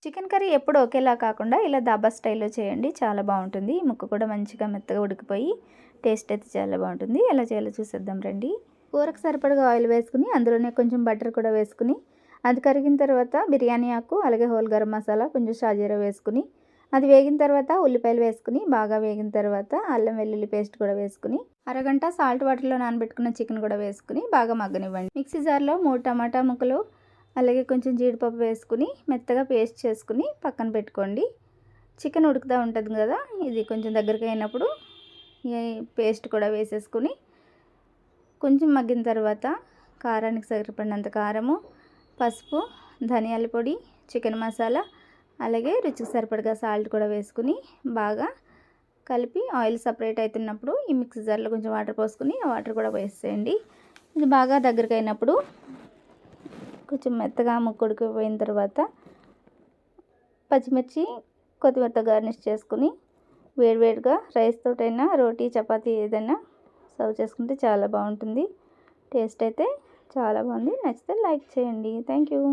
Chicken curry ఎప్పుడు ఒకేలా కాకుండా ఇలా దాబా స్టైల్‌లో చేయండి. చాలా బావుంటుంది. ముక్క కూడా మంచిగా మెత్తగా ఉడికిపోయి టేస్ట్ అయితే చాలా బావుంటుంది. ఎలా చేయాలో చూసేద్దాం రండి. కూరకు సరిపడగా ఆయిల్ వేసుకుని అందులోనే కొంచెం బటర్ కూడా వేసుకుని అది కరిగిన తర్వాత బిర్యానీ ఆకు అలాగే హోల్ గరం మసాలా కొంచెం షాజీరా వేసుకుని అది వేగిన తర్వాత ఉల్లిపాయలు వేసుకుని బాగా వేగిన తర్వాత అల్లం వెల్లుల్లి పేస్ట్ కూడా వేసుకుని అరగంట సాల్ట్ వాటర్లో నానబెట్టుకున్న చికెన్ కూడా వేసుకుని బాగా మగ్గనివ్వండి. మిక్సీ జార్లో 3 టమాటా ముక్కలు అలాగే కొంచెం జీడిపప్పు వేసుకుని మెత్తగా పేస్ట్ చేసుకుని పక్కన పెట్టుకోండి. చికెన్ ఉడుకుతూ ఉంటుంది కదా, ఇది కొంచెం దగ్గరికి అయినప్పుడు ఈ పేస్ట్ కూడా వేసేసుకుని కొంచెం మగ్గిన తర్వాత కారానికి సరిపడినంత కారము, పసుపు, ధనియాల పొడి, చికెన్ మసాలా అలాగే రుచికి సరిపడగా సాల్ట్ కూడా వేసుకుని బాగా కలిపి ఆయిల్ సపరేట్ అవుతున్నప్పుడు ఈ మిక్సీ జార్లో కొంచెం వాటర్ పోసుకుని ఆ వాటర్ కూడా వేసేయండి. ఇది బాగా దగ్గరికి అయినప్పుడు కొంచెం మెత్తగా ముక్క ఉడికిపోయిన తర్వాత పచ్చిమిర్చి కొత్తిమీరతో గార్నిష్ చేసుకుని వేడివేడిగా రైస్ తోటైనా రోటీ చపాతీ ఏదైనా సర్వ్ చేసుకుంటే చాలా బాగుంటుంది. టేస్ట్ అయితే చాలా బాగుంది. నచ్చితే లైక్ చేయండి. Thank you.